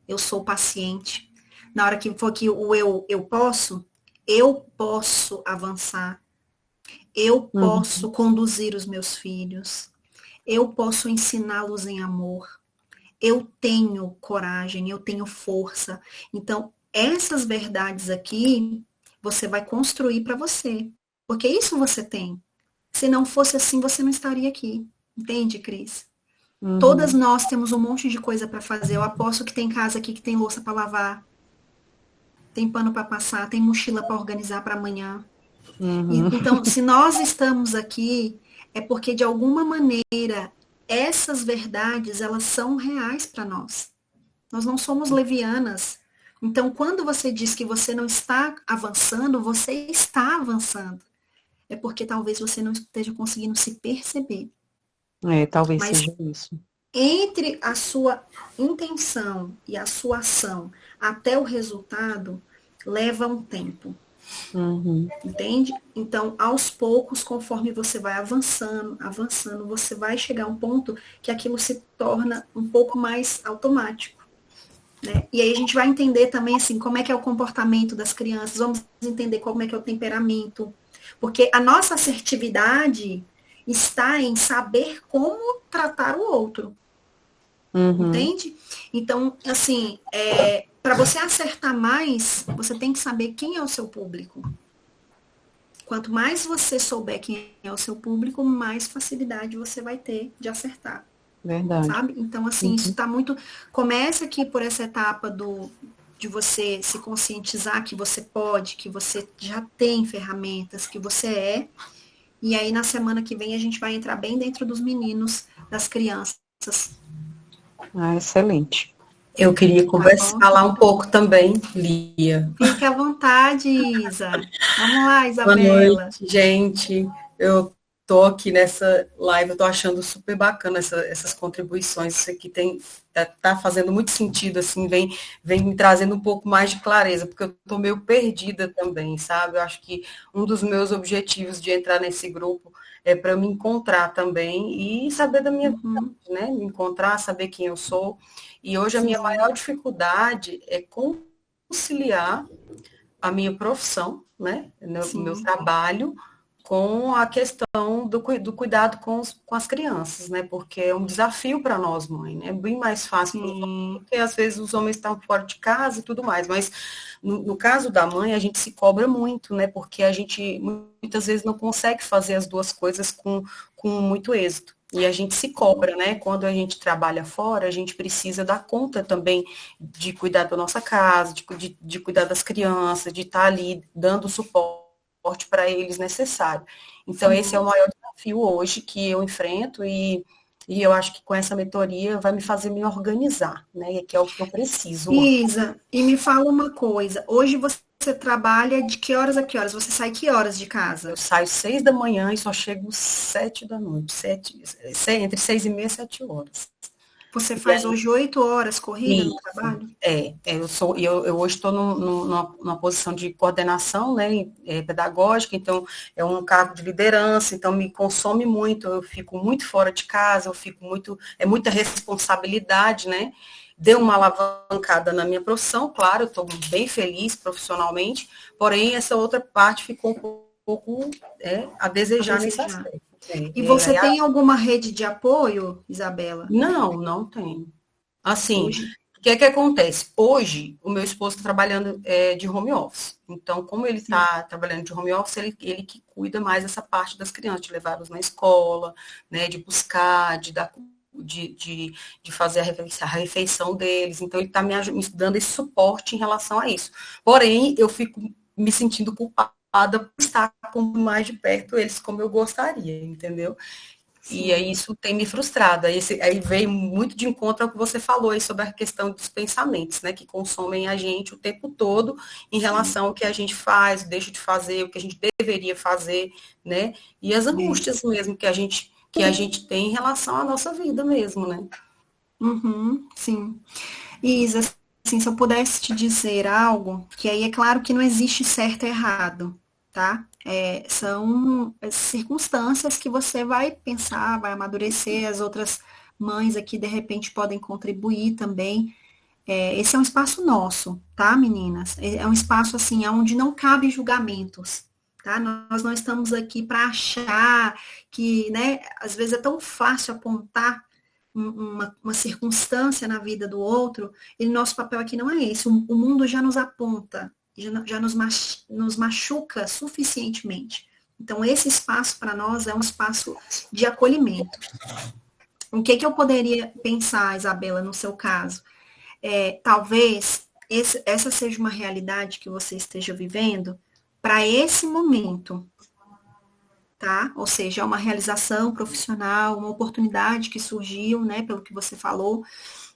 [SPEAKER 1] Eu sou paciente. Na hora que for aqui o eu posso avançar. Eu posso conduzir os meus filhos. Eu posso ensiná-los em amor. Eu tenho coragem, eu tenho força. Então, essas verdades aqui, você vai construir para você. Porque isso você tem. Se não fosse assim, você não estaria aqui. Entende, Cris? Todas nós temos um monte de coisa para fazer. Eu aposto que tem casa aqui que tem louça para lavar, tem pano para passar, tem mochila para organizar para amanhã. Então, se nós estamos aqui, é porque de alguma maneira essas verdades, elas são reais para nós. Nós não somos levianas. Então, quando você diz que você não está avançando, você está avançando. É porque talvez você não esteja conseguindo se perceber.
[SPEAKER 3] Talvez
[SPEAKER 1] Mas
[SPEAKER 3] seja isso.
[SPEAKER 1] entre a sua intenção e a sua ação até o resultado, leva um tempo. Entende? Então, aos poucos, conforme você vai avançando, você vai chegar a um ponto que aquilo se torna um pouco mais automático. Né? E aí a gente vai entender também, assim, como é que é o comportamento das crianças, vamos entender como é que é o temperamento. Porque a nossa assertividade está em saber como tratar o outro. Entende? Então, assim, para você acertar mais, você tem que saber quem é o seu público. Quanto mais você souber quem é o seu público, mais facilidade você vai ter de acertar.
[SPEAKER 3] Verdade.
[SPEAKER 1] Sabe? Então, assim, isso está muito... Começa aqui por essa etapa de você se conscientizar que você pode, que você já tem ferramentas, que você é. E aí, na semana que vem, a gente vai entrar bem dentro dos meninos, das crianças.
[SPEAKER 3] Excelente.
[SPEAKER 2] Eu queria falar um pouco também, Lia.
[SPEAKER 1] Fique à vontade, Isa. Vamos lá, Isabela.
[SPEAKER 2] Boa noite, gente. Eu tô aqui nessa live, eu tô achando super bacana essas contribuições. Isso aqui tá fazendo muito sentido, assim, vem me trazendo um pouco mais de clareza, porque eu tô meio perdida também, sabe? Eu acho que um dos meus objetivos de entrar nesse grupo é para me encontrar também e saber da minha vida, né? Me encontrar, saber quem eu sou. E hoje a minha maior dificuldade é conciliar a minha profissão, né? Meu trabalho, com a questão do cuidado com as crianças, né? Porque é um desafio para nós, mãe, né? É bem mais fácil, porque às vezes os homens estão fora de casa e tudo mais, mas no caso da mãe, a gente se cobra muito, né? Porque a gente muitas vezes não consegue fazer as duas coisas com muito êxito. E a gente se cobra, né? Quando a gente trabalha fora, a gente precisa dar conta também de cuidar da nossa casa, de cuidar das crianças, de estar ali dando suporte para eles necessário. Então, esse é o maior desafio hoje que eu enfrento e eu acho que com essa mentoria vai me fazer me organizar, né? Que é o que eu preciso.
[SPEAKER 1] Isa, e me fala uma coisa. Hoje você trabalha de que horas a que horas? Você sai que horas de casa?
[SPEAKER 2] Eu saio 6 da manhã e só chego 7 da noite. Entre 6h30 e 7 horas.
[SPEAKER 1] Você faz hoje 8 horas corrida no trabalho?
[SPEAKER 2] Eu hoje estou numa posição de coordenação, né, pedagógica, então é um cargo de liderança, então me consome muito, eu fico muito fora de casa, é muita responsabilidade, né? Deu uma alavancada na minha profissão, claro, eu estou bem feliz profissionalmente, porém essa outra parte ficou um pouco a desejar nesse aspecto.
[SPEAKER 1] E você tem alguma rede de apoio, Isabela?
[SPEAKER 2] Não tenho. Assim, o que acontece? Hoje, o meu esposo está trabalhando de home office. Então, como ele está trabalhando de home office, ele que cuida mais dessa parte das crianças, de levá-los na escola, né, de buscar, de fazer a refeição deles. Então, ele está me dando esse suporte em relação a isso. Porém, eu fico me sentindo culpada por estar com mais de perto eles como eu gostaria, entendeu? E aí isso tem me frustrado. Aí veio muito de encontro ao que você falou aí sobre a questão dos pensamentos, né? Que consomem a gente o tempo todo em relação ao que a gente faz, deixa de fazer, o que a gente deveria fazer, né? E as angústias mesmo que a gente tem em relação à nossa vida mesmo, né?
[SPEAKER 1] Uhum, sim. Isa, assim, se eu pudesse te dizer algo, que aí é claro que não existe certo e errado, tá? São as circunstâncias que você vai pensar, vai amadurecer, as outras mães aqui de repente podem contribuir também. Esse é um espaço nosso, tá, meninas? É um espaço assim onde não cabe julgamentos, tá? Nós não estamos aqui para achar que, né, às vezes é tão fácil apontar uma circunstância na vida do outro, e nosso papel aqui não é esse. O mundo já nos aponta, já nos machuca suficientemente. Então, esse espaço para nós é um espaço de acolhimento. O que eu poderia pensar, Isabela, no seu caso? Talvez essa seja uma realidade que você esteja vivendo para esse momento, tá? Ou seja, é uma realização profissional, uma oportunidade que surgiu, né, pelo que você falou,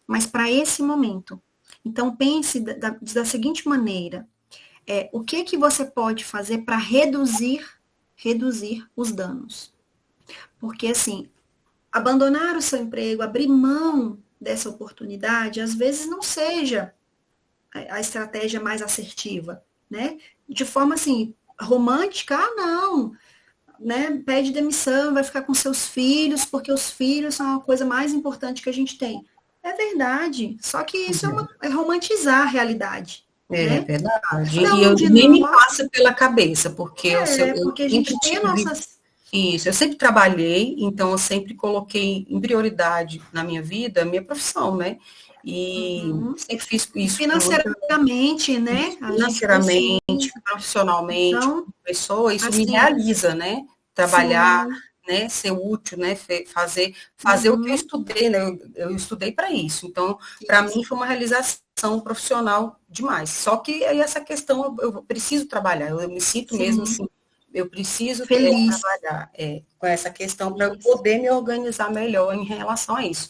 [SPEAKER 1] mas para esse momento. Então, pense da seguinte maneira, o que você pode fazer para reduzir os danos? Porque, assim, abandonar o seu emprego, abrir mão dessa oportunidade, às vezes não seja a estratégia mais assertiva, né? De forma, assim, romântica, não, né, pede demissão, vai ficar com seus filhos, porque os filhos são a coisa mais importante que a gente tem. É verdade, só que isso é romantizar a realidade.
[SPEAKER 2] É
[SPEAKER 1] né?
[SPEAKER 2] verdade.
[SPEAKER 1] Cada
[SPEAKER 2] E
[SPEAKER 1] um
[SPEAKER 2] eu
[SPEAKER 1] de
[SPEAKER 2] nem me
[SPEAKER 1] nós,
[SPEAKER 2] passa pela cabeça, porque eu
[SPEAKER 1] porque a
[SPEAKER 2] sempre
[SPEAKER 1] gente tem
[SPEAKER 2] tive
[SPEAKER 1] nossas.
[SPEAKER 2] isso, eu sempre trabalhei, então eu sempre coloquei em prioridade na minha vida a minha profissão, né? E sempre fiz isso com muita
[SPEAKER 1] Financeiramente, né? A gente
[SPEAKER 2] financeiramente,
[SPEAKER 1] precisa.
[SPEAKER 2] profissionalmente,
[SPEAKER 1] Então,
[SPEAKER 2] como pessoa, isso me
[SPEAKER 1] assim,
[SPEAKER 2] realiza, né? Trabalhar,
[SPEAKER 1] sim.
[SPEAKER 2] né? Ser útil, né? Fazer o que eu estudei, né? Eu estudei para isso. Então, para mim foi uma realização profissional demais. Só que aí essa questão eu preciso trabalhar. Eu me sinto mesmo
[SPEAKER 1] Sim.
[SPEAKER 2] assim. Eu preciso
[SPEAKER 1] Feliz.
[SPEAKER 2] trabalhar com essa questão para eu poder me organizar melhor em relação a isso.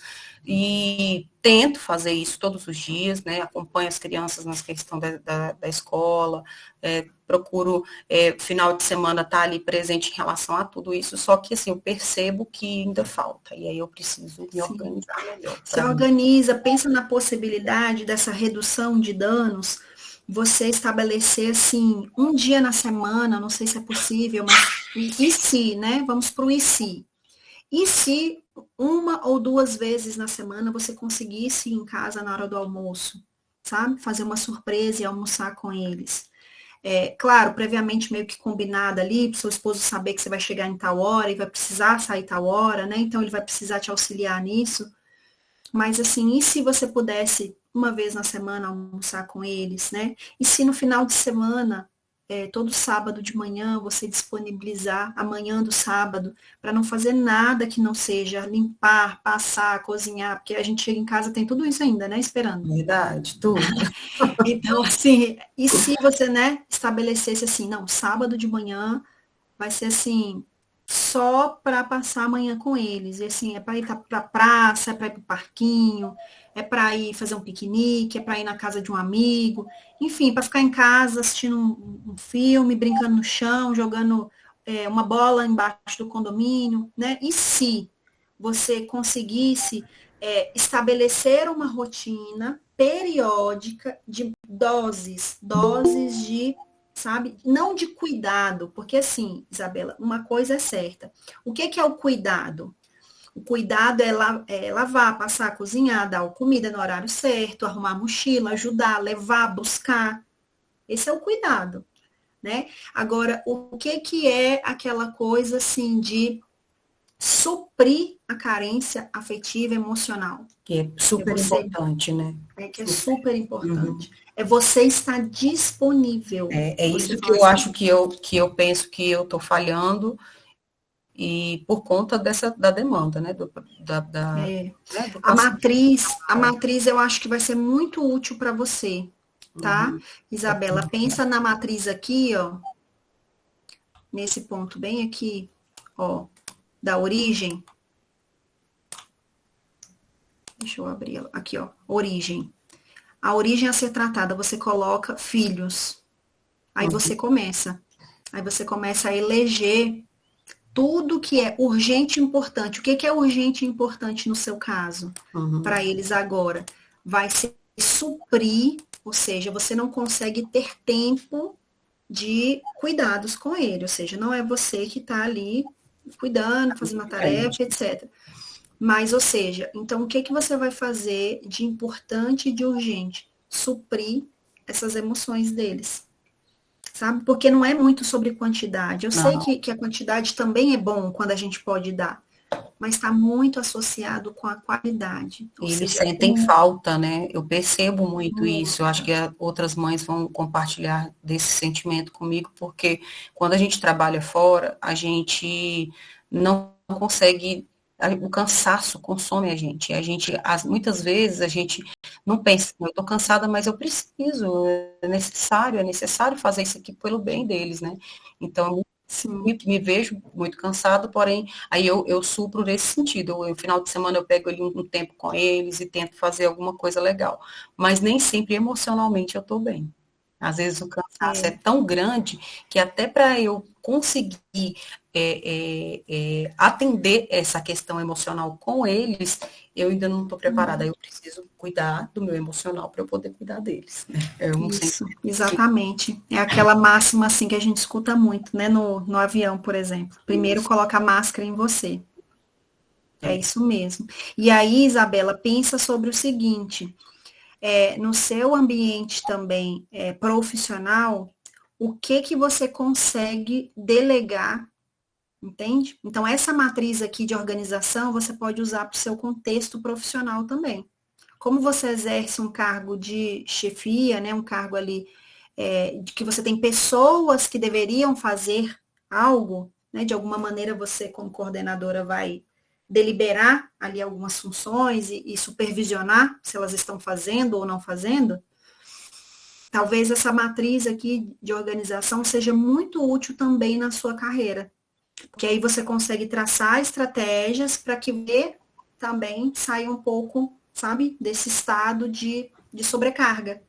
[SPEAKER 2] E tento fazer isso todos os dias, né? Acompanho as crianças nas questões da escola, procuro, final de semana, estar ali presente em relação a tudo isso, só que, assim, eu percebo que ainda falta, e aí eu preciso me organizar melhor.
[SPEAKER 1] Se organiza, pensa na possibilidade dessa redução de danos, você estabelecer, assim, um dia na semana, não sei se é possível, mas e se, né? Vamos para o e se. E se uma ou duas vezes na semana você conseguisse ir em casa na hora do almoço, sabe? Fazer uma surpresa e almoçar com eles. Claro, previamente meio que combinado ali, para o seu esposo saber que você vai chegar em tal hora e vai precisar sair tal hora, né? Então ele vai precisar te auxiliar nisso. Mas assim, e se você pudesse uma vez na semana almoçar com eles, né? E se no final de semana, todo sábado de manhã, você disponibilizar a manhã do sábado para não fazer nada que não seja limpar, passar, cozinhar, porque a gente chega em casa tem tudo isso ainda, né? Esperando.
[SPEAKER 2] Verdade, tudo.
[SPEAKER 1] Então, assim, e se você, né, estabelecesse assim, não, sábado de manhã vai ser assim, só para passar a manhã com eles. E assim, é para ir para a praça, é para ir para o parquinho, é para ir fazer um piquenique, é para ir na casa de um amigo, enfim, para ficar em casa assistindo um filme, brincando no chão, jogando uma bola embaixo do condomínio, né? E se você conseguisse estabelecer uma rotina periódica de doses de, sabe? Não de cuidado, porque assim, Isabela, uma coisa é certa. O que é o cuidado? O cuidado é lavar, passar, cozinhar, dar comida no horário certo, arrumar a mochila, ajudar, levar, buscar. Esse é o cuidado, né? Agora, o que é aquela coisa assim de suprir a carência afetiva e emocional?
[SPEAKER 2] Que é super importante, né?
[SPEAKER 1] Que é super importante. É você estar disponível.
[SPEAKER 2] É isso que eu acho que eu penso que eu estou falhando, e por conta da demanda, né?
[SPEAKER 1] Né, a matriz eu acho que vai ser muito útil para você, tá? Isabela, pensa na matriz aqui, ó, nesse ponto bem aqui, ó, da origem, Deixa eu abrir ela. Aqui, ó. Origem. A origem a ser tratada, você coloca filhos. Aí você começa. Aí você começa a eleger tudo que é urgente e importante. O que é urgente e importante no seu caso? Para eles agora? Vai ser suprir, ou seja, você não consegue ter tempo de cuidados com ele. Ou seja, não é você que está ali cuidando, fazendo uma tarefa, etc. Mas, ou seja, então o que você vai fazer de importante e de urgente? Suprir essas emoções deles. Sabe? Porque não é muito sobre quantidade. Eu sei que a quantidade também é bom quando a gente pode dar, mas está muito associado com a qualidade.
[SPEAKER 2] E eles sentem falta, né? Eu percebo muito isso. Eu acho que outras mães vão compartilhar desse sentimento comigo, porque quando a gente trabalha fora, a gente não consegue, o cansaço consome a gente. Muitas vezes a gente não pensa, eu estou cansada, mas eu preciso, é necessário fazer isso aqui pelo bem deles, né? Então, me vejo muito cansado, porém, aí eu supro nesse sentido. No final de semana eu pego ali um tempo com eles e tento fazer alguma coisa legal. Mas nem sempre emocionalmente eu estou bem. Às vezes o cansaço é tão grande que até para eu conseguir atender essa questão emocional com eles, eu ainda não estou preparada. Eu preciso cuidar do meu emocional para eu poder cuidar deles. Né?
[SPEAKER 1] Isso, exatamente. É aquela máxima assim que a gente escuta muito, né? No avião, por exemplo. Primeiro coloca a máscara em você. É isso mesmo. E aí, Isabela, pensa sobre o seguinte. No seu ambiente também profissional, o que você consegue delegar, entende? Então, essa matriz aqui de organização, você pode usar para o seu contexto profissional também. Como você exerce um cargo de chefia, né, um cargo ali de que você tem pessoas que deveriam fazer algo, né, de alguma maneira você, como coordenadora, vai deliberar ali algumas funções e supervisionar se elas estão fazendo ou não fazendo, talvez essa matriz aqui de organização seja muito útil também na sua carreira. Porque aí você consegue traçar estratégias para que você também saia um pouco, sabe, desse estado de sobrecarga.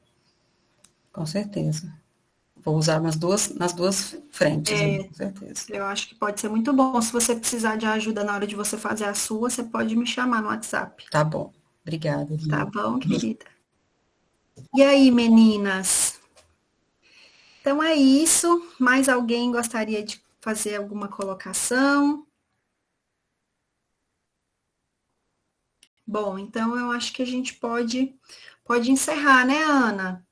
[SPEAKER 2] Com certeza. Vou usar nas duas frentes, com certeza.
[SPEAKER 1] Eu acho que pode ser muito bom. Se você precisar de ajuda na hora de você fazer a sua, você pode me chamar no WhatsApp.
[SPEAKER 2] Tá bom. Obrigada.
[SPEAKER 1] Tá bom, querida? E aí, meninas? Então é isso. Mais alguém gostaria de fazer alguma colocação? Bom, então eu acho que a gente pode encerrar, né, Ana?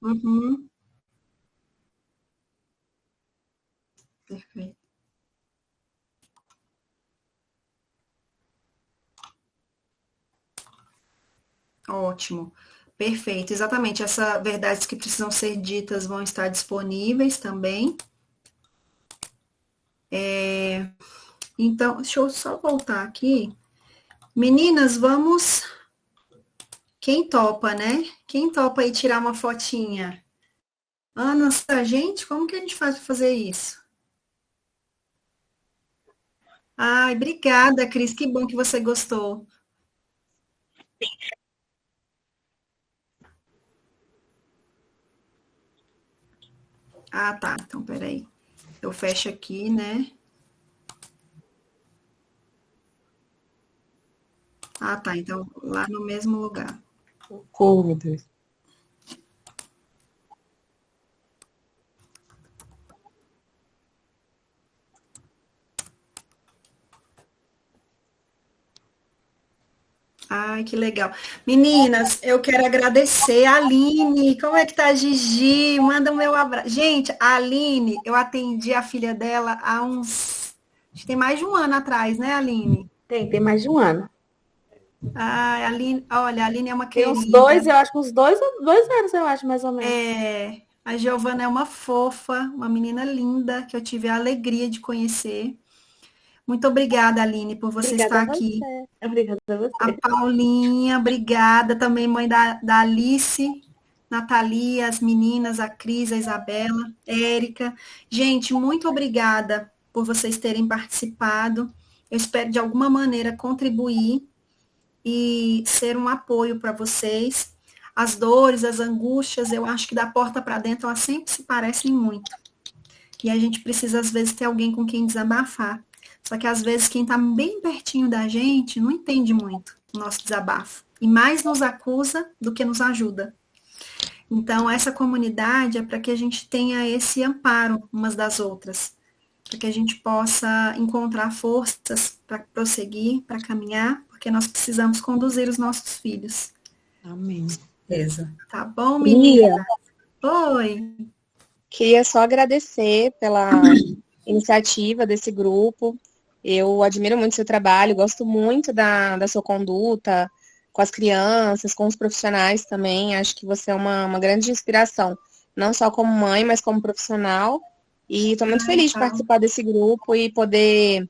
[SPEAKER 1] Uhum. Perfeito. Ótimo. Perfeito. Exatamente. Essas verdades que precisam ser ditas vão estar disponíveis também. Então, deixa eu só voltar aqui. Meninas, vamos. Quem topa, né? Quem topa aí tirar uma fotinha? Ana, gente, como que a gente faz para fazer isso? Ai, obrigada, Cris. Que bom que você gostou. Ah, tá. Então, peraí. Eu fecho aqui, né? Ah, tá. Então, lá no mesmo lugar.
[SPEAKER 3] Oh, meu Deus.
[SPEAKER 1] Ai, que legal. Meninas, eu quero agradecer a Aline. Como é que tá a Gigi? Manda o meu abraço. Gente, a Aline, eu atendi a filha dela há uns. Acho que tem mais de um ano atrás, né, Aline?
[SPEAKER 3] Tem mais de um ano.
[SPEAKER 1] Ai, Aline, olha, a Aline é uma
[SPEAKER 3] Tem
[SPEAKER 1] querida.
[SPEAKER 3] uns dois, eu acho que uns dois anos, eu acho, mais ou menos.
[SPEAKER 1] A Giovana é uma fofa, uma menina linda, que eu tive a alegria de conhecer. Muito obrigada, Aline, por você
[SPEAKER 4] Obrigada
[SPEAKER 1] estar
[SPEAKER 4] a
[SPEAKER 1] aqui.
[SPEAKER 4] você. Obrigada a você.
[SPEAKER 1] A Paulinha, obrigada. Também mãe da Alice, Natalia, as meninas, a Cris, a Isabela, Érica. Gente, muito obrigada por vocês terem participado. Eu espero, de alguma maneira, contribuir e ser um apoio para vocês. As dores, as angústias, eu acho que da porta para dentro, elas sempre se parecem muito. E a gente precisa, às vezes, ter alguém com quem desabafar. Só que, às vezes, quem está bem pertinho da gente não entende muito o nosso desabafo. E mais nos acusa do que nos ajuda. Então, essa comunidade é para que a gente tenha esse amparo umas das outras. Para que a gente possa encontrar forças para prosseguir, para caminhar, porque nós precisamos conduzir os nossos filhos.
[SPEAKER 3] Amém.
[SPEAKER 2] Beleza.
[SPEAKER 1] Tá bom, menina? Oi.
[SPEAKER 4] Queria só agradecer pela iniciativa desse grupo. Eu admiro muito o seu trabalho, gosto muito da sua conduta com as crianças, com os profissionais também. Acho que você é uma grande inspiração, não só como mãe, mas como profissional. E estou muito feliz de participar desse grupo e poder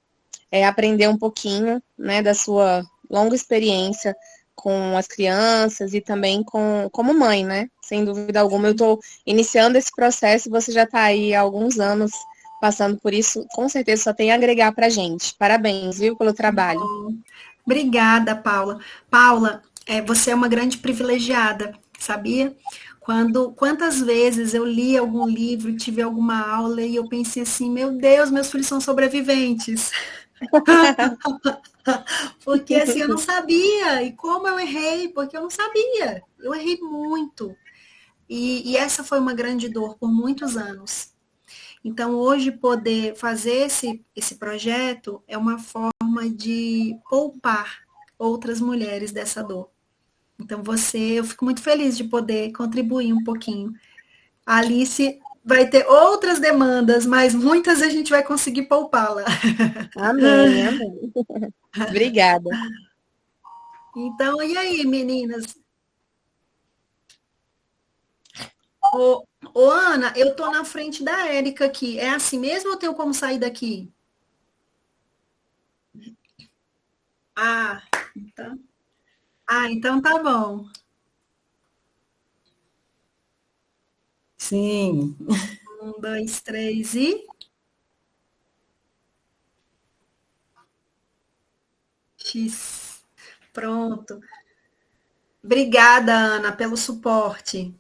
[SPEAKER 4] aprender um pouquinho, né, da sua longa experiência com as crianças e também como mãe, né? Sem dúvida alguma, eu estou iniciando esse processo e você já está aí há alguns anos passando por isso, com certeza só tem a agregar para a gente. Parabéns, viu, pelo trabalho.
[SPEAKER 1] Obrigada, Paula. Paula, você é uma grande privilegiada, sabia? Quantas vezes eu li algum livro, tive alguma aula e eu pensei assim, meu Deus, meus filhos são sobreviventes. Porque assim, eu não sabia. E como eu errei? Porque eu não sabia. Eu errei muito. E essa foi uma grande dor por muitos anos. Então, hoje, poder fazer esse projeto é uma forma de poupar outras mulheres dessa dor. Então, eu fico muito feliz de poder contribuir um pouquinho. A Alice vai ter outras demandas, mas muitas a gente vai conseguir poupá-la.
[SPEAKER 4] Amém, amém. Obrigada.
[SPEAKER 1] Então, e aí, meninas? Ô, Ana, eu tô na frente da Érica aqui. É assim mesmo ou tenho como sair daqui? Então tá bom.
[SPEAKER 2] Sim.
[SPEAKER 1] 1, 2, 3 e... X. Pronto. Obrigada, Ana, pelo suporte.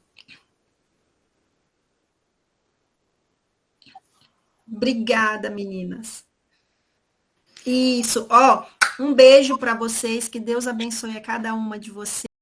[SPEAKER 1] Obrigada, meninas. Isso, ó, um beijo para vocês, que Deus abençoe a cada uma de vocês.